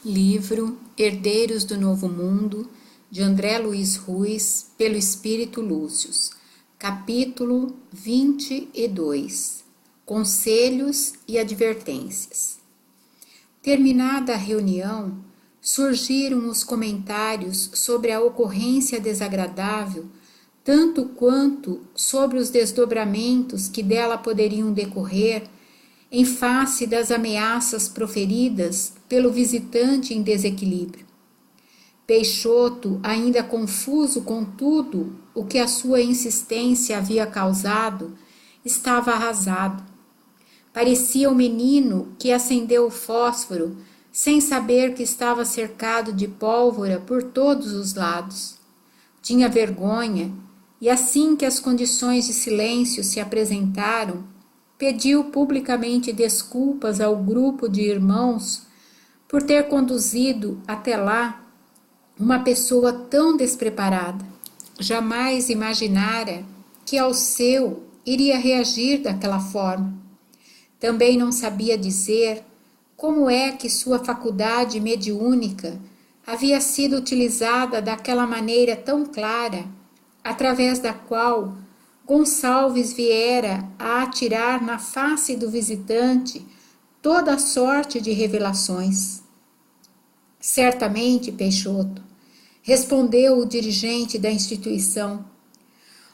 Livro Herdeiros do Novo Mundo, de André Luiz Ruiz, pelo Espírito Lúcius. Capítulo 22. Conselhos e advertências. Terminada a reunião, surgiram os comentários sobre a ocorrência desagradável, tanto quanto sobre os desdobramentos que dela poderiam decorrer, em face das ameaças proferidas pelo visitante em desequilíbrio. Peixoto, ainda confuso com tudo o que a sua insistência havia causado, estava arrasado. Parecia o menino que acendeu o fósforo sem saber que estava cercado de pólvora por todos os lados. Tinha vergonha e, assim que as condições de silêncio se apresentaram, pediu publicamente desculpas ao grupo de irmãos por ter conduzido até lá uma pessoa tão despreparada. Jamais imaginara que ao seu iria reagir daquela forma. Também não sabia dizer como é que sua faculdade mediúnica havia sido utilizada daquela maneira tão clara, através da qual Gonçalves viera a atirar na face do visitante toda a sorte de revelações. Certamente, Peixoto, respondeu o dirigente da instituição,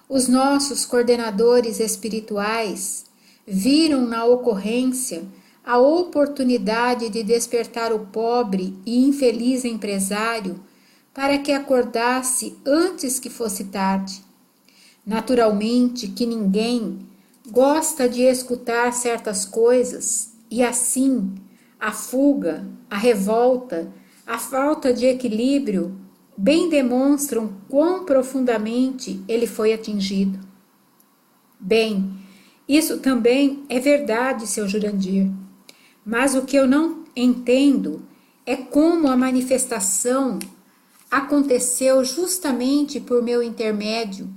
os nossos coordenadores espirituais viram na ocorrência a oportunidade de despertar o pobre e infeliz empresário para que acordasse antes que fosse tarde. Naturalmente que ninguém gosta de escutar certas coisas e assim a fuga, a revolta, a falta de equilíbrio bem demonstram quão profundamente ele foi atingido. Bem, isso também é verdade, seu Jurandir, mas o que eu não entendo é como a manifestação aconteceu justamente por meu intermédio.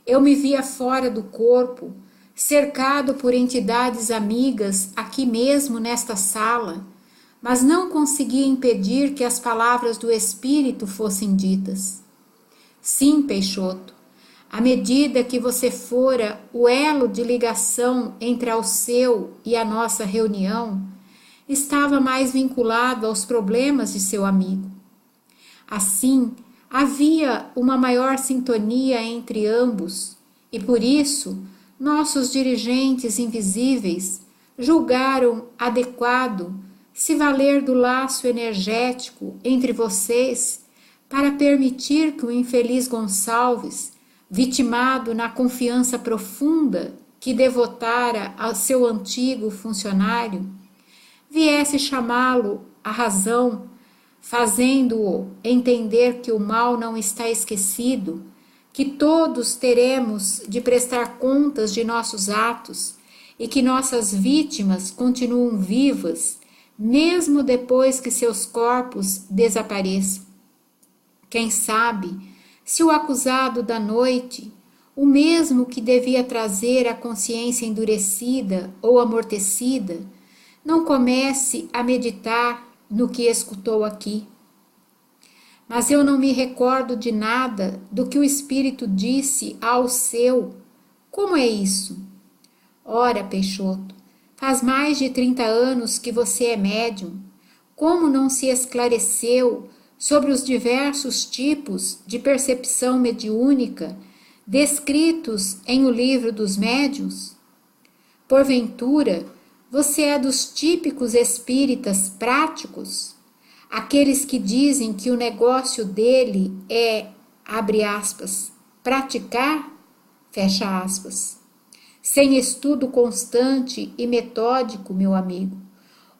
Eu me via fora do corpo, cercado por entidades amigas aqui mesmo nesta sala, mas não conseguia impedir que as palavras do Espírito fossem ditas. Sim, Peixoto, à medida que você fora o elo de ligação entre ao seu e a nossa reunião, estava mais vinculado aos problemas de seu amigo. Assim, havia uma maior sintonia entre ambos e, por isso, nossos dirigentes invisíveis julgaram adequado se valer do laço energético entre vocês para permitir que o infeliz Gonçalves, vitimado na confiança profunda que devotara ao seu antigo funcionário, viesse chamá-lo à razão, fazendo-o entender que o mal não está esquecido, que todos teremos de prestar contas de nossos atos e que nossas vítimas continuam vivas, mesmo depois que seus corpos desapareçam. Quem sabe, se o acusado da noite, o mesmo que devia trazer a consciência endurecida ou amortecida, não comece a meditar no que escutou aqui. Mas eu não me recordo de nada do que o Espírito disse ao seu. Como é isso? Ora, Peixoto, faz mais de 30 anos que você é médium. Como não se esclareceu sobre os diversos tipos de percepção mediúnica descritos em O Livro dos Médiuns? Porventura, você é dos típicos espíritas práticos? Aqueles que dizem que o negócio dele é, abre aspas, praticar, fecha aspas. Sem estudo constante e metódico, meu amigo,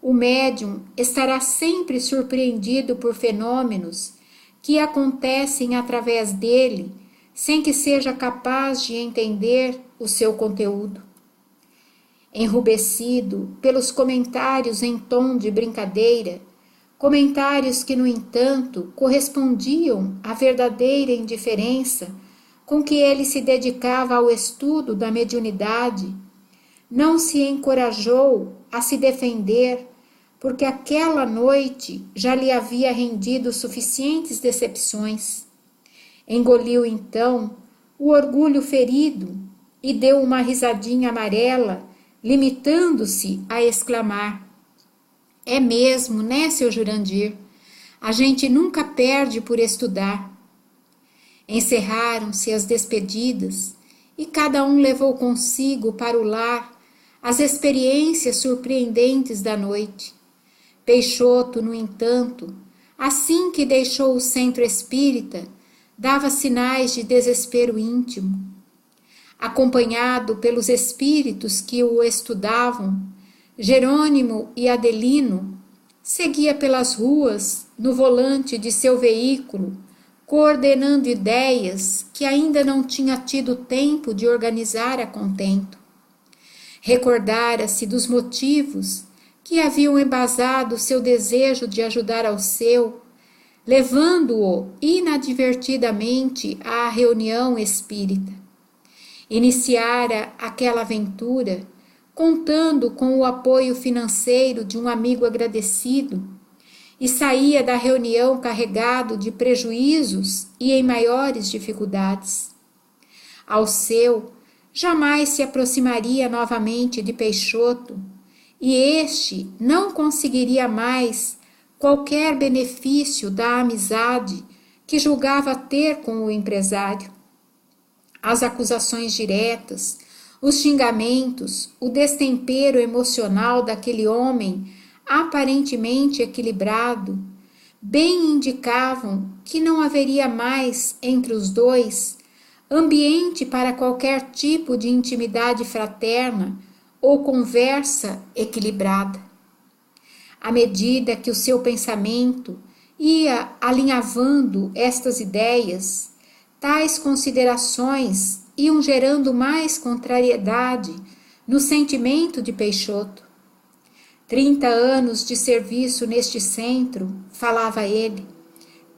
o médium estará sempre surpreendido por fenômenos que acontecem através dele, sem que seja capaz de entender o seu conteúdo. Enrubescido pelos comentários em tom de brincadeira, comentários que, no entanto, correspondiam à verdadeira indiferença com que ele se dedicava ao estudo da mediunidade, não se encorajou a se defender, porque aquela noite já lhe havia rendido suficientes decepções. Engoliu então o orgulho ferido e deu uma risadinha amarela, limitando-se a exclamar: é mesmo, né, seu Jurandir? A gente nunca perde por estudar. Encerraram-se as despedidas e cada um levou consigo para o lar as experiências surpreendentes da noite. Peixoto, no entanto, assim que deixou o centro espírita, dava sinais de desespero íntimo. Acompanhado pelos espíritos que o estudavam, Jerônimo e Adelino, seguia pelas ruas no volante de seu veículo, coordenando ideias que ainda não tinha tido tempo de organizar a contento. Recordara-se dos motivos que haviam embasado seu desejo de ajudar ao seu, levando-o inadvertidamente à reunião espírita. Iniciara aquela aventura contando com o apoio financeiro de um amigo agradecido e saía da reunião carregado de prejuízos e em maiores dificuldades. Alceu jamais se aproximaria novamente de Peixoto e este não conseguiria mais qualquer benefício da amizade que julgava ter com o empresário. As acusações diretas, os xingamentos, o destempero emocional daquele homem aparentemente equilibrado, bem indicavam que não haveria mais entre os dois ambiente para qualquer tipo de intimidade fraterna ou conversa equilibrada. À medida que o seu pensamento ia alinhavando estas ideias, tais considerações iam gerando mais contrariedade no sentimento de Peixoto. 30 anos de serviço neste centro, falava ele,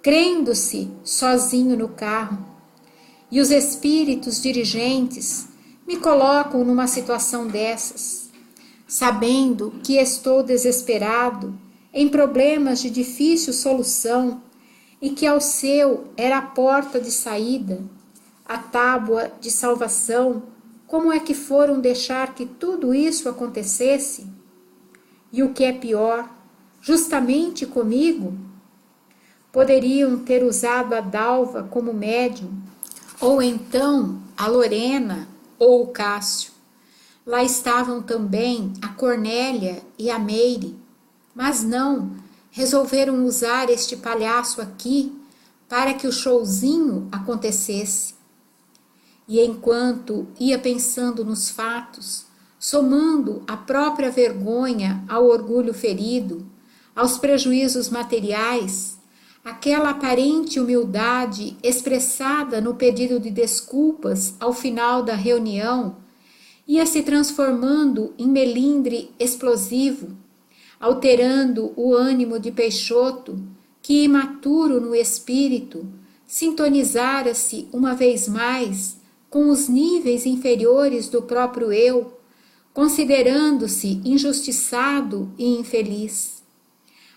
crendo-se sozinho no carro. E os espíritos dirigentes me colocam numa situação dessas, sabendo que estou desesperado, em problemas de difícil solução, e que ao seu era a porta de saída, a tábua de salvação, como é que foram deixar que tudo isso acontecesse? E o que é pior, justamente comigo? Poderiam ter usado a Dalva como médium, ou então a Lorena ou o Cássio. Lá estavam também a Cornélia e a Meire, mas não, resolveram usar este palhaço aqui para que o showzinho acontecesse. E enquanto ia pensando nos fatos, somando a própria vergonha ao orgulho ferido, aos prejuízos materiais, aquela aparente humildade expressada no pedido de desculpas ao final da reunião ia se transformando em melindre explosivo, alterando o ânimo de Peixoto, que, imaturo no espírito, sintonizara-se uma vez mais com os níveis inferiores do próprio eu, considerando-se injustiçado e infeliz.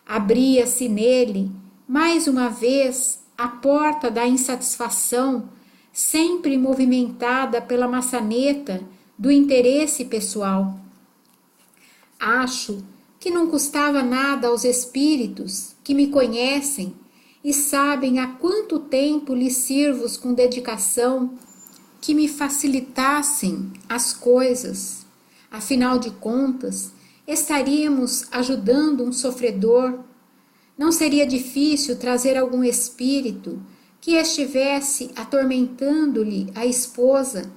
Abria-se nele, mais uma vez, a porta da insatisfação, sempre movimentada pela maçaneta do interesse pessoal. Acho que não custava nada aos espíritos que me conhecem e sabem há quanto tempo lhes sirvo com dedicação, que me facilitassem as coisas. Afinal de contas, estaríamos ajudando um sofredor. Não seria difícil trazer algum espírito que estivesse atormentando-lhe a esposa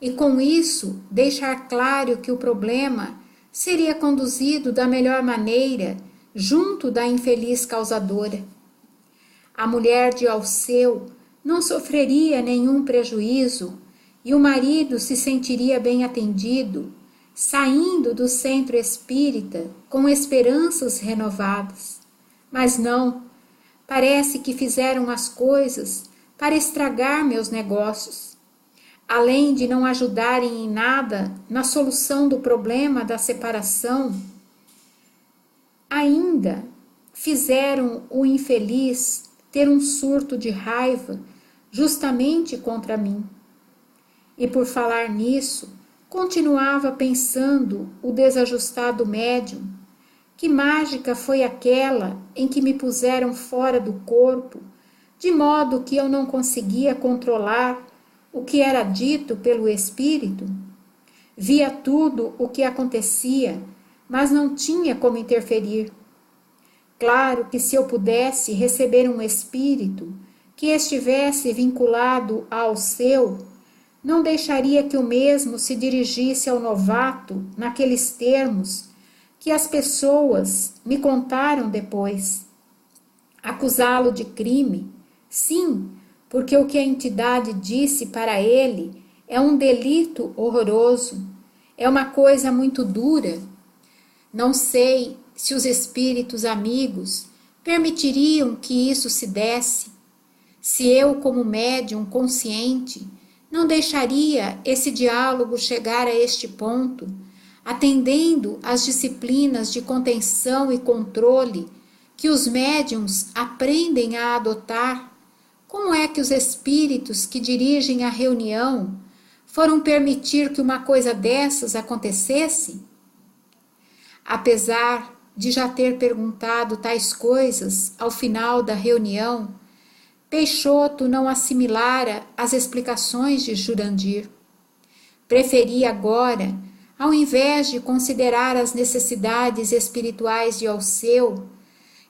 e com isso deixar claro que o problema seria conduzido da melhor maneira junto da infeliz causadora. A mulher de Alceu não sofreria nenhum prejuízo e o marido se sentiria bem atendido, saindo do centro espírita com esperanças renovadas. Mas não, parece que fizeram as coisas para estragar meus negócios. Além de não ajudarem em nada na solução do problema da separação, ainda fizeram o infeliz ter um surto de raiva justamente contra mim. E por falar nisso, continuava pensando o desajustado médium, que mágica foi aquela em que me puseram fora do corpo, de modo que eu não conseguia controlar o que era dito pelo espírito? Via tudo o que acontecia, mas não tinha como interferir. Claro que se eu pudesse receber um espírito que estivesse vinculado ao seu, não deixaria que o mesmo se dirigisse ao novato naqueles termos que as pessoas me contaram depois. Acusá-lo de crime? Sim, porque o que a entidade disse para ele é um delito horroroso, é uma coisa muito dura. Não sei se os espíritos amigos permitiriam que isso se desse, se eu, como médium consciente, não deixaria esse diálogo chegar a este ponto, atendendo às disciplinas de contenção e controle que os médiums aprendem a adotar. Como é que os espíritos que dirigem a reunião foram permitir que uma coisa dessas acontecesse? Apesar de já ter perguntado tais coisas ao final da reunião, Peixoto não assimilara as explicações de Jurandir. Preferia agora, ao invés de considerar as necessidades espirituais de Alceu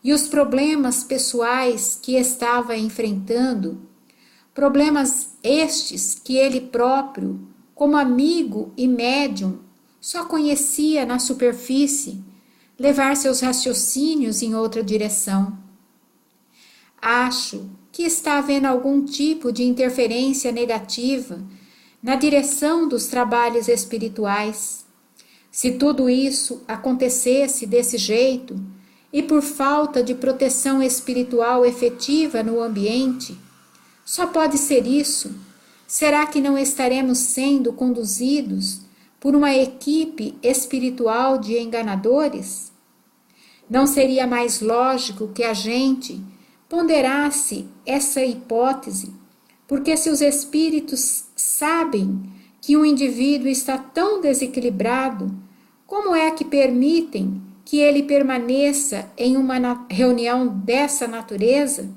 e os problemas pessoais que estava enfrentando, problemas estes que ele próprio, como amigo e médium, só conhecia na superfície, levar seus raciocínios em outra direção. Acho que está havendo algum tipo de interferência negativa na direção dos trabalhos espirituais. Se tudo isso acontecesse desse jeito, e por falta de proteção espiritual efetiva no ambiente, só pode ser isso. Será que não estaremos sendo conduzidos por uma equipe espiritual de enganadores? Não seria mais lógico que a gente ponderasse essa hipótese, porque se os espíritos sabem que um indivíduo está tão desequilibrado, como é que permitem que ele permaneça em uma reunião dessa natureza?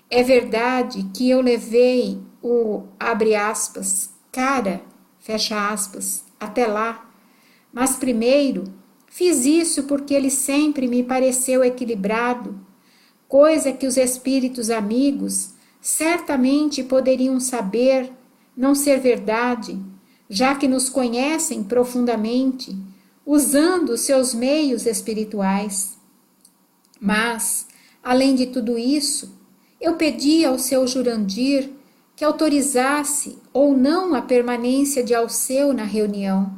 É verdade que eu levei o, abre aspas, cara, fecha aspas, até lá, mas primeiro fiz isso porque ele sempre me pareceu equilibrado, coisa que os espíritos amigos certamente poderiam saber não ser verdade, já que nos conhecem profundamente, usando seus meios espirituais. Mas, além de tudo isso, eu pedi ao seu Jurandir que autorizasse ou não a permanência de Alceu na reunião.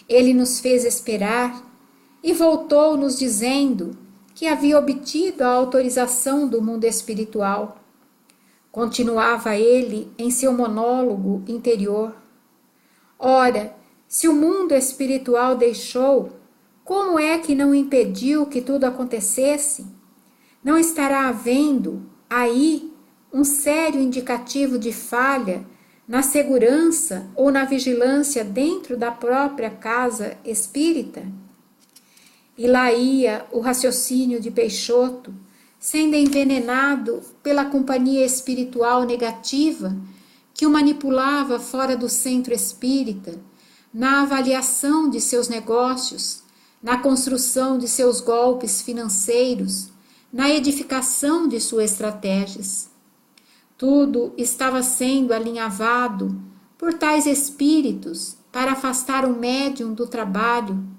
Ele nos fez esperar e voltou nos dizendo que havia obtido a autorização do mundo espiritual. Continuava ele em seu monólogo interior. Ora, se o mundo espiritual deixou, como é que não impediu que tudo acontecesse? Não estará havendo aí um sério indicativo de falha na segurança ou na vigilância dentro da própria casa espírita? E lá ia o raciocínio de Peixoto, sendo envenenado pela companhia espiritual negativa que o manipulava fora do centro espírita, na avaliação de seus negócios, na construção de seus golpes financeiros, na edificação de suas estratégias. Tudo estava sendo alinhavado por tais espíritos para afastar o médium do trabalho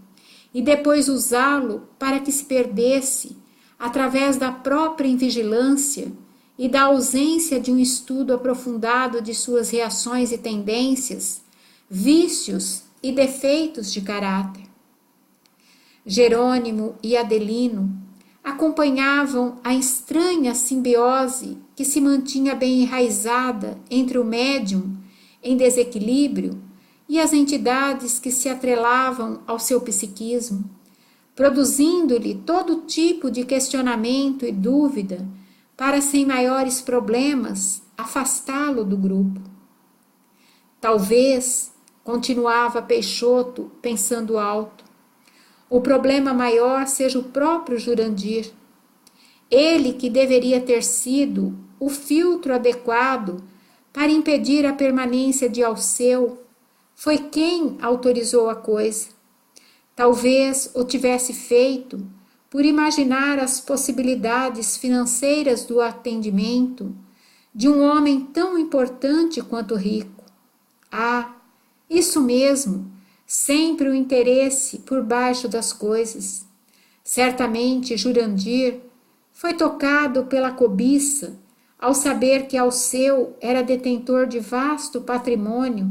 e depois usá-lo para que se perdesse através da própria invigilância e da ausência de um estudo aprofundado de suas reações e tendências, vícios e defeitos de caráter. Jerônimo e Adelino acompanhavam a estranha simbiose que se mantinha bem enraizada entre o médium em desequilíbrio e as entidades que se atrelavam ao seu psiquismo, produzindo-lhe todo tipo de questionamento e dúvida para, sem maiores problemas, afastá-lo do grupo. Talvez, continuava Peixoto, pensando alto, o problema maior seja o próprio Jurandir. Ele que deveria ter sido o filtro adequado para impedir a permanência de Alceu, foi quem autorizou a coisa. Talvez o tivesse feito por imaginar as possibilidades financeiras do atendimento de um homem tão importante quanto rico. Ah, isso mesmo, sempre o interesse por baixo das coisas. Certamente Jurandir foi tocado pela cobiça ao saber que Alceu era detentor de vasto patrimônio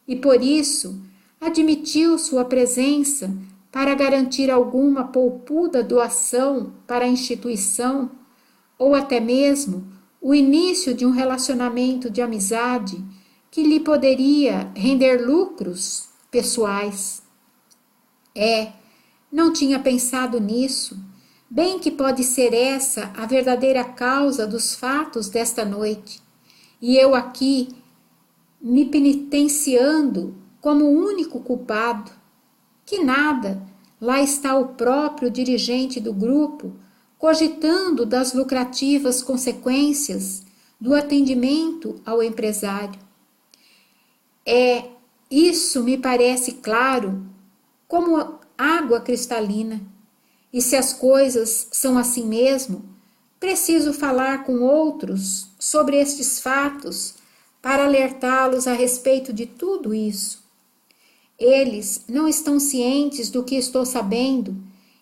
e, por isso, admitiu sua presença para garantir alguma poupuda doação para a instituição ou até mesmo o início de um relacionamento de amizade que lhe poderia render lucros pessoais. Não tinha pensado nisso. Bem que pode ser essa a verdadeira causa dos fatos desta noite, e eu aqui me penitenciando como o único culpado. Que nada, lá está o próprio dirigente do grupo, cogitando das lucrativas consequências do atendimento ao empresário. Isso me parece claro como água cristalina. E se as coisas são assim mesmo, preciso falar com outros sobre estes fatos para alertá-los a respeito de tudo isso. Eles não estão cientes do que estou sabendo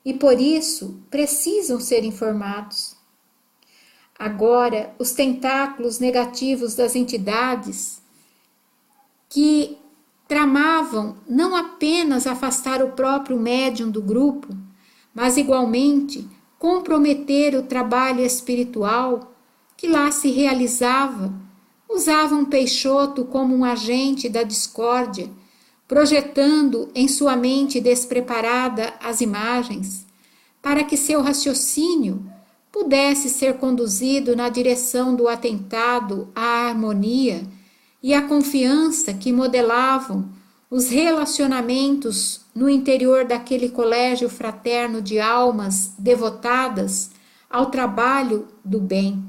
e, por isso, precisam ser informados. Agora, os tentáculos negativos das entidades que tramavam não apenas afastar o próprio médium do grupo, mas igualmente comprometer o trabalho espiritual que lá se realizava, usavam Peixoto como um agente da discórdia, projetando em sua mente despreparada as imagens, para que seu raciocínio pudesse ser conduzido na direção do atentado à harmonia e à confiança que modelavam os relacionamentos no interior daquele colégio fraterno de almas devotadas ao trabalho do bem.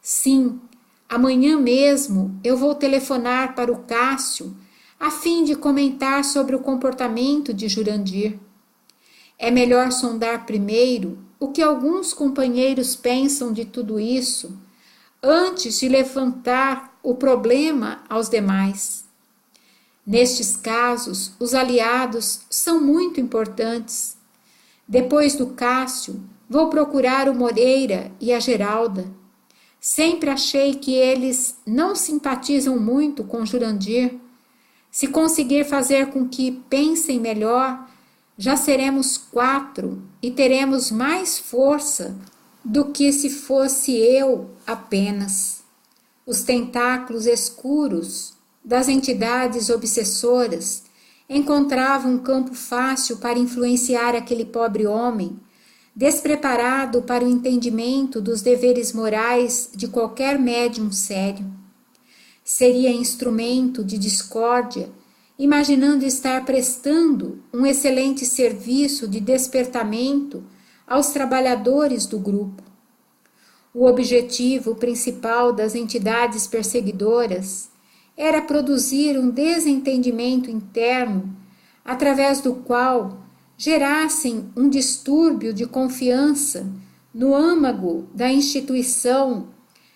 Sim, amanhã mesmo eu vou telefonar para o Cássio a fim de comentar sobre o comportamento de Jurandir. É melhor sondar primeiro o que alguns companheiros pensam de tudo isso, antes de levantar o problema aos demais. Nestes casos, os aliados são muito importantes. Depois do Cássio, vou procurar o Moreira e a Geralda. Sempre achei que eles não simpatizam muito com Jurandir. Se conseguir fazer com que pensem melhor, já seremos 4 e teremos mais força do que se fosse eu apenas. Os tentáculos escuros das entidades obsessoras encontravam um campo fácil para influenciar aquele pobre homem, despreparado para o entendimento dos deveres morais de qualquer médium sério. Seria instrumento de discórdia, imaginando estar prestando um excelente serviço de despertamento aos trabalhadores do grupo. O objetivo principal das entidades perseguidoras era produzir um desentendimento interno, através do qual gerassem um distúrbio de confiança no âmago da instituição,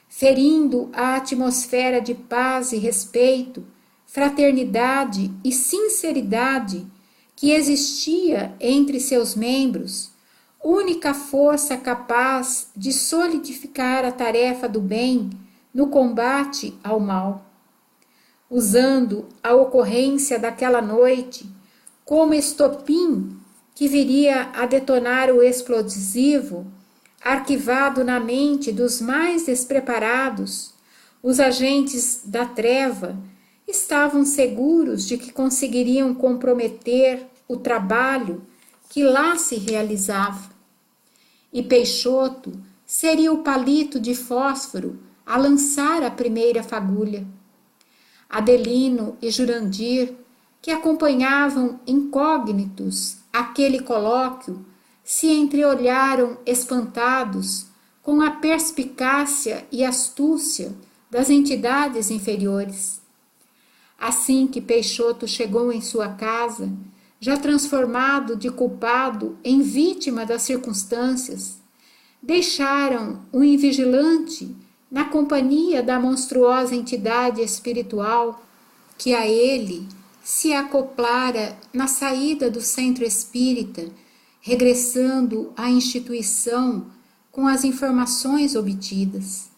ferindo a atmosfera de paz e respeito, fraternidade e sinceridade que existia entre seus membros, única força capaz de solidificar a tarefa do bem no combate ao mal. Usando a ocorrência daquela noite como estopim que viria a detonar o explosivo, arquivado na mente dos mais despreparados, os agentes da treva estavam seguros de que conseguiriam comprometer o trabalho que lá se realizava. E Peixoto seria o palito de fósforo a lançar a primeira fagulha. Adelino e Jurandir, que acompanhavam incógnitos aquele colóquio, se entreolharam espantados com a perspicácia e astúcia das entidades inferiores. Assim que Peixoto chegou em sua casa, já transformado de culpado em vítima das circunstâncias, deixaram o invigilante na companhia da monstruosa entidade espiritual que a ele se acoplara na saída do centro espírita, regressando à instituição com as informações obtidas.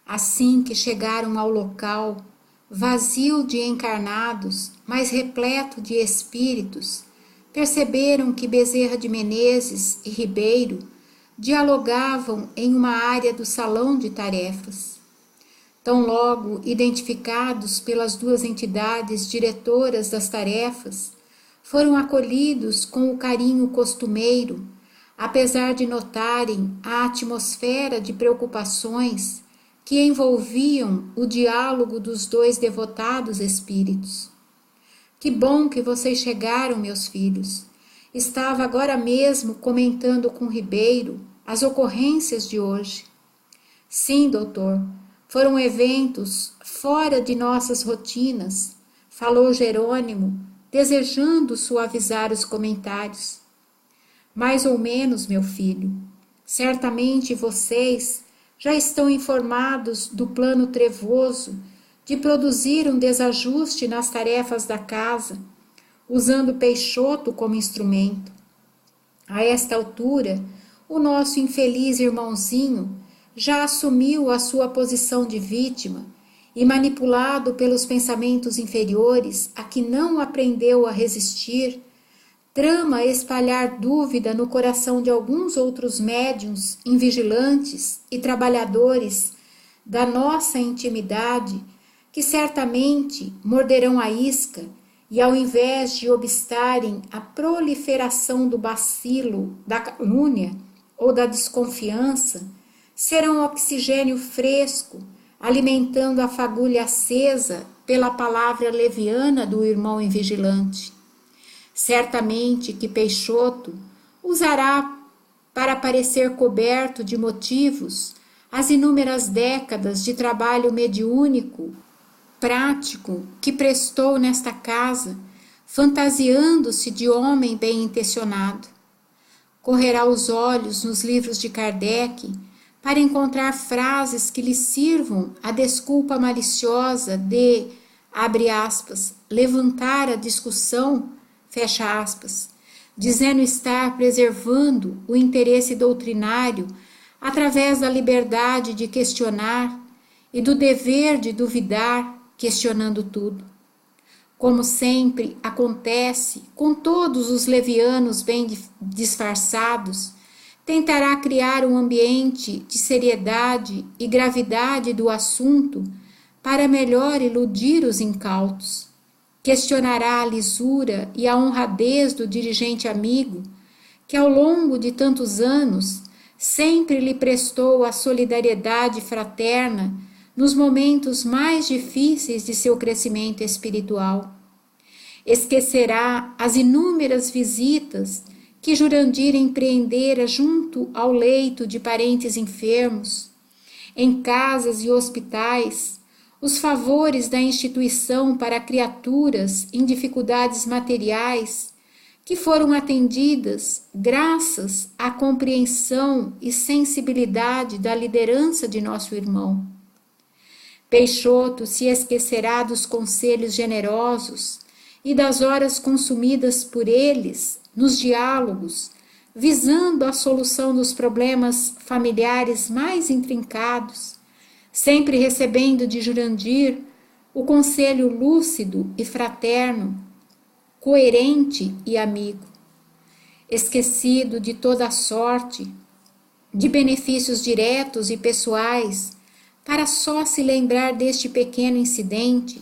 Assim que chegaram ao local, vazio de encarnados, mas repleto de espíritos, perceberam que Bezerra de Menezes e Ribeiro dialogavam em uma área do salão de tarefas. Tão logo identificados pelas duas entidades diretoras das tarefas, foram acolhidos com o carinho costumeiro, apesar de notarem a atmosfera de preocupações que envolviam o diálogo dos dois devotados espíritos. Que bom que vocês chegaram, meus filhos. Estava agora mesmo comentando com Ribeiro as ocorrências de hoje. Sim, doutor, foram eventos fora de nossas rotinas, falou Jerônimo, desejando suavizar os comentários. Mais ou menos, meu filho. Certamente vocês já estão informados do plano trevoso de produzir um desajuste nas tarefas da casa, usando Peixoto como instrumento. A esta altura, o nosso infeliz irmãozinho já assumiu a sua posição de vítima e, manipulado pelos pensamentos inferiores a que não aprendeu a resistir, trama espalhar dúvida no coração de alguns outros médiuns invigilantes e trabalhadores da nossa intimidade, que certamente morderão a isca e, ao invés de obstarem a proliferação do bacilo da calúnia ou da desconfiança, serão oxigênio fresco, alimentando a fagulha acesa pela palavra leviana do irmão invigilante. Certamente que Peixoto usará para parecer coberto de motivos as inúmeras décadas de trabalho mediúnico, prático, que prestou nesta casa, fantasiando-se de homem bem-intencionado. Correrá os olhos nos livros de Kardec para encontrar frases que lhe sirvam a desculpa maliciosa de, abre aspas, levantar a discussão, fecha aspas, dizendo estar preservando o interesse doutrinário através da liberdade de questionar e do dever de duvidar, questionando tudo. Como sempre acontece com todos os levianos bem disfarçados, tentará criar um ambiente de seriedade e gravidade do assunto para melhor iludir os incautos. Questionará a lisura e a honradez do dirigente amigo, que ao longo de tantos anos sempre lhe prestou a solidariedade fraterna nos momentos mais difíceis de seu crescimento espiritual. Esquecerá as inúmeras visitas que Jurandir empreendera junto ao leito de parentes enfermos, em casas e hospitais, os favores da instituição para criaturas em dificuldades materiais, que foram atendidas graças à compreensão e sensibilidade da liderança de nosso irmão. Peixoto se esquecerá dos conselhos generosos e das horas consumidas por eles nos diálogos, visando a solução dos problemas familiares mais intrincados, sempre recebendo de Jurandir o conselho lúcido e fraterno, coerente e amigo. Esquecido de toda a sorte, de benefícios diretos e pessoais, para só se lembrar deste pequeno incidente,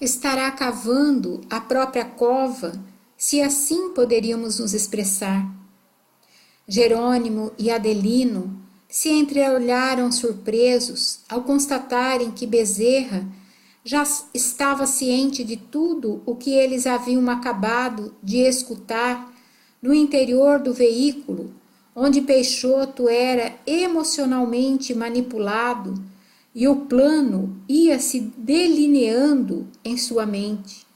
estará cavando a própria cova se assim poderíamos nos expressar. Jerônimo e Adelino se entreolharam surpresos ao constatarem que Bezerra já estava ciente de tudo o que eles haviam acabado de escutar no interior do veículo, onde Peixoto era emocionalmente manipulado e o plano ia se delineando em sua mente.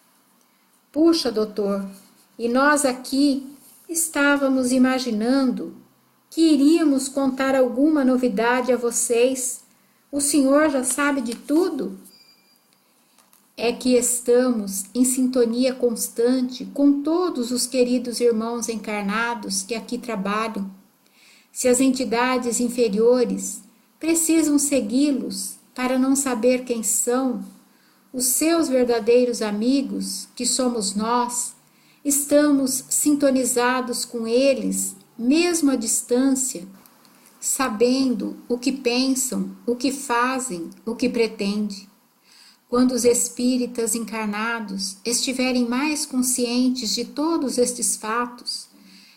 Puxa, doutor, e nós aqui estávamos imaginando que iríamos contar alguma novidade a vocês. O senhor já sabe de tudo? É que estamos em sintonia constante com todos os queridos irmãos encarnados que aqui trabalham. Se as entidades inferiores precisam segui-los para não saber quem são, os seus verdadeiros amigos, que somos nós, estamos sintonizados com eles, mesmo à distância, sabendo o que pensam, o que fazem, o que pretendem. Quando os espíritas encarnados estiverem mais conscientes de todos estes fatos,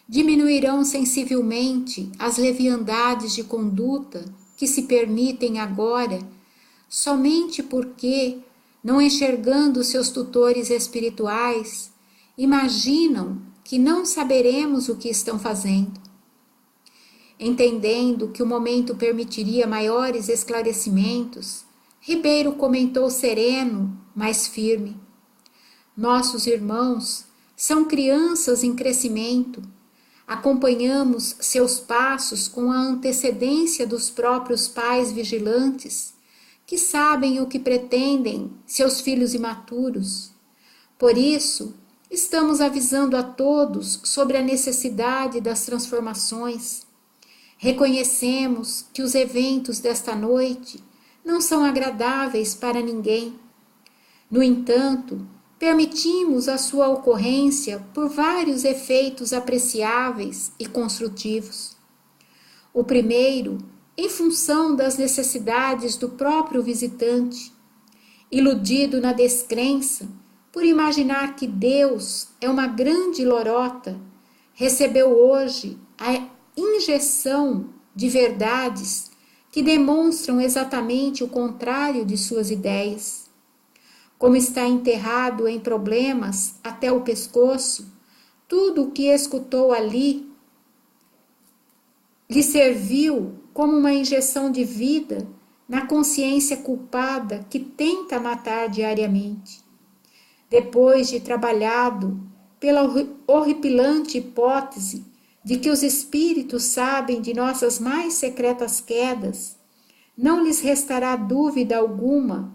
diminuirão sensivelmente as leviandades de conduta que se permitem agora, somente porque, não enxergando seus tutores espirituais, imaginam que não saberemos o que estão fazendo. Entendendo que o momento permitiria maiores esclarecimentos, Ribeiro comentou sereno, mas firme. Nossos irmãos são crianças em crescimento. Acompanhamos seus passos com a antecedência dos próprios pais vigilantes, que sabem o que pretendem seus filhos imaturos. Por isso, estamos avisando a todos sobre a necessidade das transformações. Reconhecemos que os eventos desta noite não são agradáveis para ninguém. No entanto, permitimos a sua ocorrência por vários efeitos apreciáveis e construtivos. O primeiro, em função das necessidades do próprio visitante, iludido na descrença por imaginar que Deus é uma grande lorota, recebeu hoje a injeção de verdades que demonstram exatamente o contrário de suas ideias. Como está enterrado em problemas até o pescoço, tudo o que escutou ali lhe serviu como uma injeção de vida na consciência culpada que tenta matar diariamente. Depois de trabalhado pela horripilante hipótese de que os espíritos sabem de nossas mais secretas quedas, não lhes restará dúvida alguma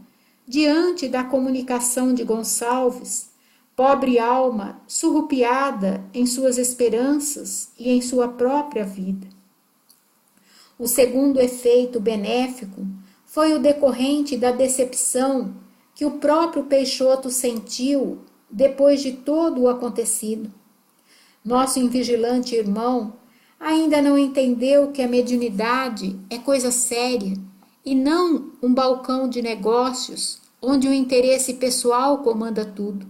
diante da comunicação de Gonçalves, pobre alma surrupiada em suas esperanças e em sua própria vida. O segundo efeito benéfico foi o decorrente da decepção que o próprio Peixoto sentiu depois de todo o acontecido. Nosso invigilante irmão ainda não entendeu que a mediunidade é coisa séria e não um balcão de negócios onde o interesse pessoal comanda tudo.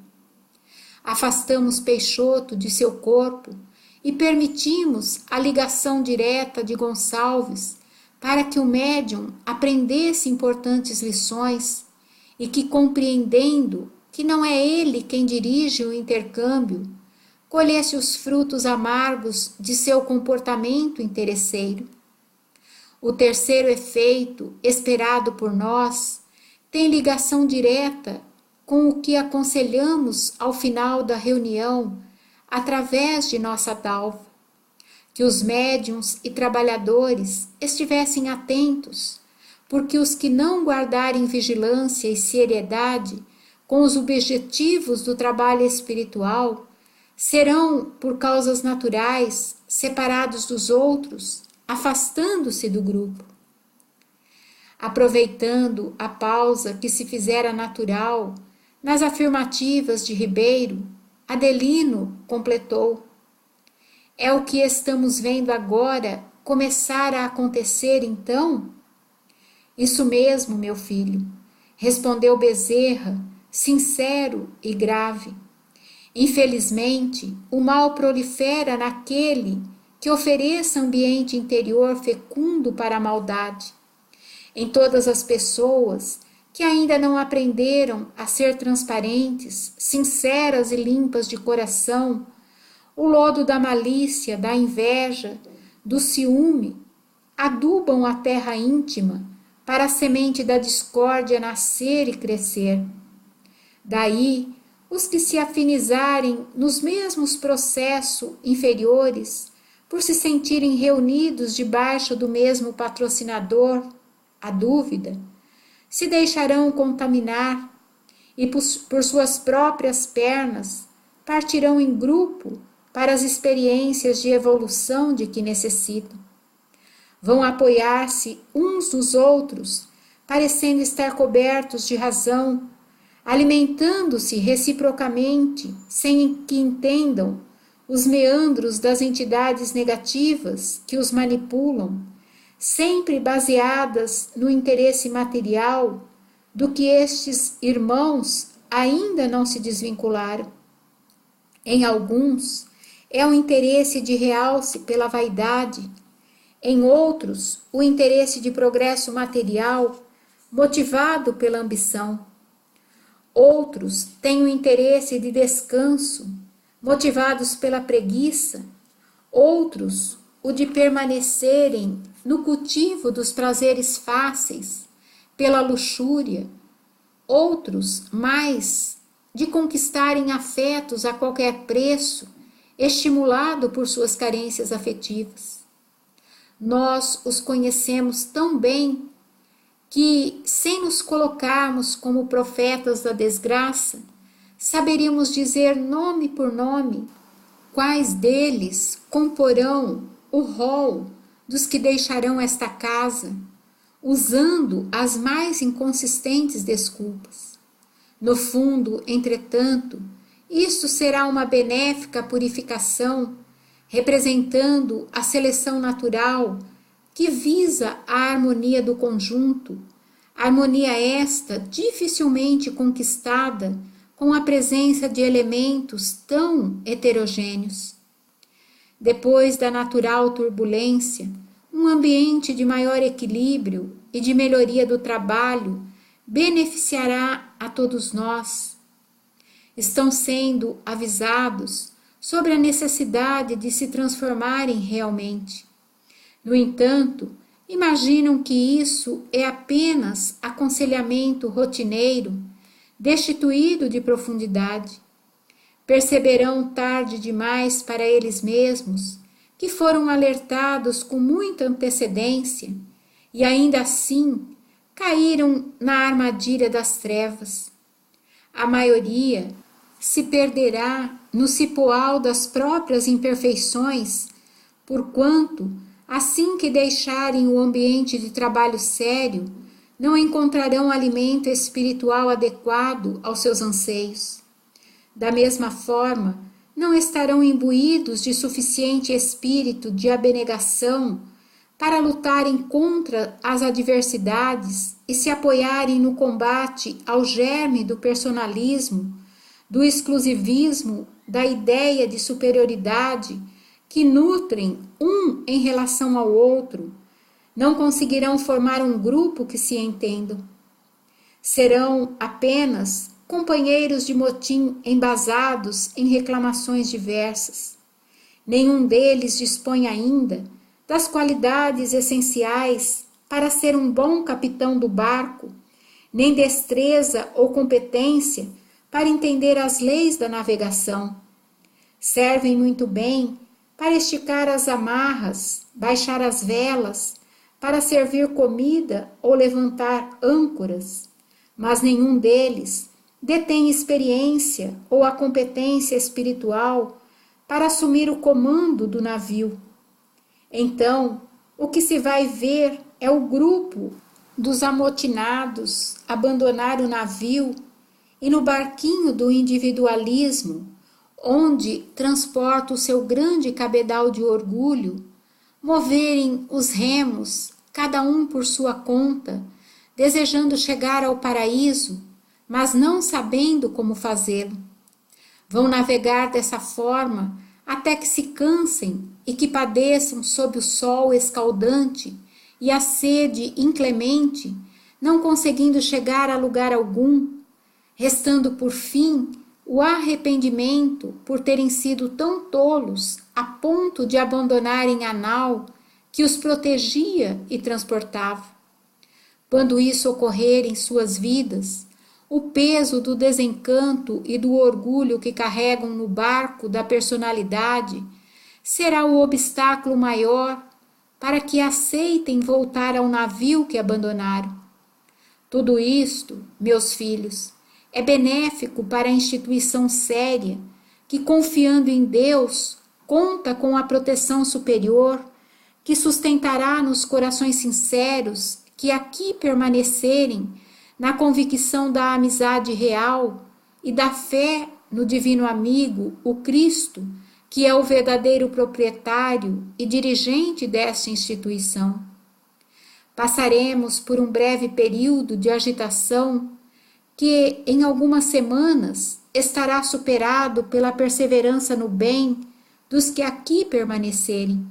Afastamos Peixoto de seu corpo e permitimos a ligação direta de Gonçalves para que o médium aprendesse importantes lições e que, compreendendo que não é ele quem dirige o intercâmbio, colhesse os frutos amargos de seu comportamento interesseiro. O terceiro efeito, esperado por nós, tem ligação direta com o que aconselhamos ao final da reunião, através de nossa dalva, que os médiuns e trabalhadores estivessem atentos, porque os que não guardarem vigilância e seriedade com os objetivos do trabalho espiritual serão, por causas naturais, separados dos outros, afastando-se do grupo. Aproveitando a pausa que se fizera natural nas afirmativas de Ribeiro, Adelino completou: é o que estamos vendo agora começar a acontecer então? Isso mesmo, meu filho, respondeu Bezerra, sincero e grave. Infelizmente, o mal prolifera naquele que ofereça ambiente interior fecundo para a maldade. Em todas as pessoas que ainda não aprenderam a ser transparentes, sinceras e limpas de coração, o lodo da malícia, da inveja, do ciúme, adubam a terra íntima para a semente da discórdia nascer e crescer. Daí, os que se afinizarem nos mesmos processos inferiores, por se sentirem reunidos debaixo do mesmo patrocinador, a dúvida, se deixarão contaminar e por suas próprias pernas partirão em grupo para as experiências de evolução de que necessitam. Vão apoiar-se uns nos outros, parecendo estar cobertos de razão, alimentando-se reciprocamente, sem que entendam os meandros das entidades negativas que os manipulam, sempre baseadas no interesse material do que estes irmãos ainda não se desvincularam. Em alguns, é o interesse de realce pela vaidade, em outros, o interesse de progresso material motivado pela ambição. Outros têm o interesse de descanso, motivados pela preguiça, outros o de permanecerem no cultivo dos prazeres fáceis, pela luxúria, outros mais de conquistarem afetos a qualquer preço, estimulado por suas carências afetivas. Nós os conhecemos tão bem que, sem nos colocarmos como profetas da desgraça, saberíamos dizer nome por nome quais deles comporão o rol dos que deixarão esta casa, usando as mais inconsistentes desculpas. No fundo, entretanto, isto será uma benéfica purificação, representando a seleção natural que visa a harmonia do conjunto, harmonia esta dificilmente conquistada com a presença de elementos tão heterogêneos. Depois da natural turbulência, um ambiente de maior equilíbrio e de melhoria do trabalho beneficiará a todos nós. Estão sendo avisados sobre a necessidade de se transformarem realmente. No entanto, imaginam que isso é apenas aconselhamento rotineiro, destituído de profundidade. Perceberão tarde demais para eles mesmos que foram alertados com muita antecedência e ainda assim caíram na armadilha das trevas. A maioria se perderá no cipoal das próprias imperfeições, porquanto, assim que deixarem o ambiente de trabalho sério, não encontrarão alimento espiritual adequado aos seus anseios. Da mesma forma, não estarão imbuídos de suficiente espírito de abnegação para lutarem contra as adversidades e se apoiarem no combate ao germe do personalismo, do exclusivismo, da ideia de superioridade que nutrem um em relação ao outro. Não conseguirão formar um grupo que se entendam. Serão apenas companheiros de motim embasados em reclamações diversas. Nenhum deles dispõe ainda das qualidades essenciais para ser um bom capitão do barco, nem destreza ou competência para entender as leis da navegação. Servem muito bem para esticar as amarras, baixar as velas, para servir comida ou levantar âncoras, mas nenhum deles detém experiência ou a competência espiritual para assumir o comando do navio. Então, o que se vai ver é o grupo dos amotinados abandonar o navio e no barquinho do individualismo, onde transporta o seu grande cabedal de orgulho, moverem os remos, cada um por sua conta, desejando chegar ao paraíso, mas não sabendo como fazê-lo. Vão navegar dessa forma até que se cansem e que padeçam sob o sol escaldante e a sede inclemente, não conseguindo chegar a lugar algum, restando por fim o arrependimento por terem sido tão tolos a ponto de abandonarem a nau que os protegia e transportava. Quando isso ocorrer em suas vidas, o peso do desencanto e do orgulho que carregam no barco da personalidade será o obstáculo maior para que aceitem voltar ao navio que abandonaram. Tudo isto, meus filhos, é benéfico para a instituição séria que, confiando em Deus, conta com a proteção superior que sustentará nos corações sinceros que aqui permanecerem na convicção da amizade real e da fé no divino amigo, o Cristo, que é o verdadeiro proprietário e dirigente desta instituição. Passaremos por um breve período de agitação que, em algumas semanas, estará superado pela perseverança no bem dos que aqui permanecerem.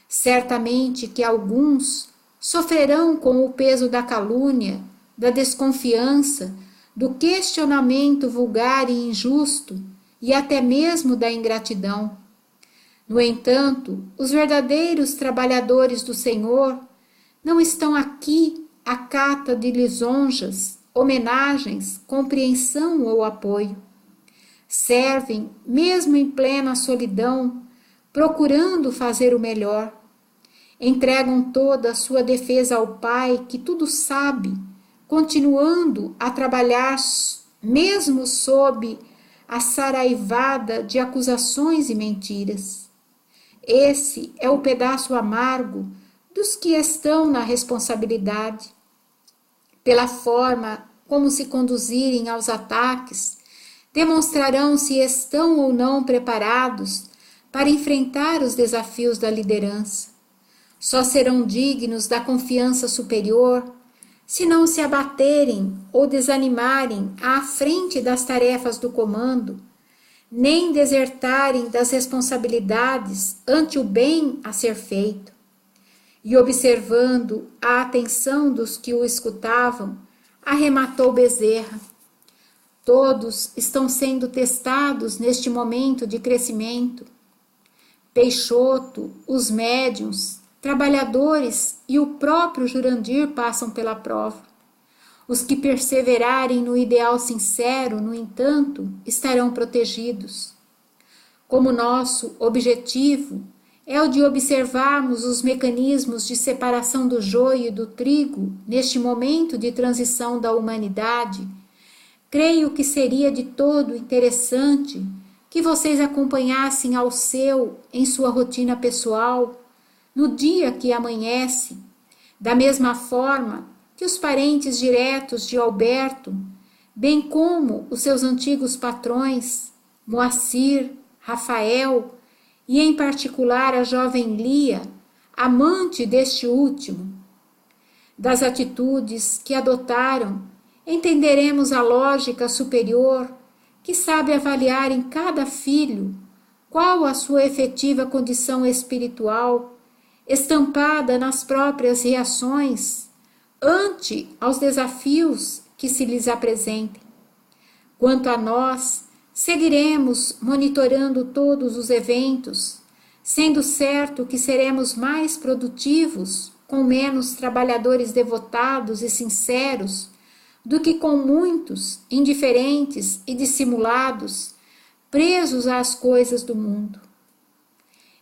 Certamente que alguns sofrerão com o peso da calúnia, da desconfiança, do questionamento vulgar e injusto e até mesmo da ingratidão. No entanto, os verdadeiros trabalhadores do Senhor não estão aqui à cata de lisonjas, homenagens, compreensão ou apoio. Servem, mesmo em plena solidão, procurando fazer o melhor. Entregam toda a sua defesa ao Pai, que tudo sabe, continuando a trabalhar mesmo sob a saraivada de acusações e mentiras. Esse é o pedaço amargo dos que estão na responsabilidade. Pela forma como se conduzirem aos ataques, demonstrarão se estão ou não preparados para enfrentar os desafios da liderança. Só serão dignos da confiança superior se não se abaterem ou desanimarem à frente das tarefas do comando, nem desertarem das responsabilidades ante o bem a ser feito. E observando a atenção dos que o escutavam, arrematou Bezerra. Todos estão sendo testados neste momento de crescimento. Peixoto, os médiuns, trabalhadores e o próprio Jurandir passam pela prova. Os que perseverarem no ideal sincero, no entanto, estarão protegidos. Como nosso objetivo é o de observarmos os mecanismos de separação do joio e do trigo neste momento de transição da humanidade, creio que seria de todo interessante que vocês acompanhassem ao seu em sua rotina pessoal, no dia que amanhece, da mesma forma que os parentes diretos de Alberto, bem como os seus antigos patrões, Moacir, Rafael e em particular a jovem Lia, amante deste último. Das atitudes que adotaram, entenderemos a lógica superior que sabe avaliar em cada filho qual a sua efetiva condição espiritual, estampada nas próprias reações ante aos desafios que se lhes apresentem. Quanto a nós, seguiremos monitorando todos os eventos, sendo certo que seremos mais produtivos com menos trabalhadores devotados e sinceros do que com muitos indiferentes e dissimulados, presos às coisas do mundo.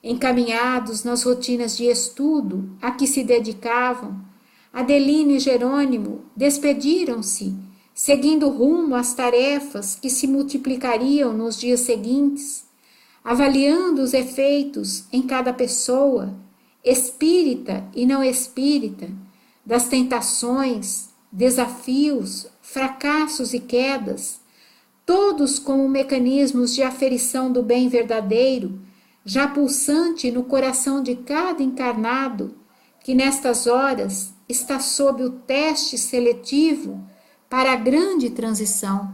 Encaminhados nas rotinas de estudo a que se dedicavam, Adelino e Jerônimo despediram-se, seguindo rumo às tarefas que se multiplicariam nos dias seguintes, avaliando os efeitos em cada pessoa, espírita e não espírita, das tentações, desafios, fracassos e quedas, todos como mecanismos de aferição do bem verdadeiro, já pulsante no coração de cada encarnado, que nestas horas está sob o teste seletivo para a grande transição.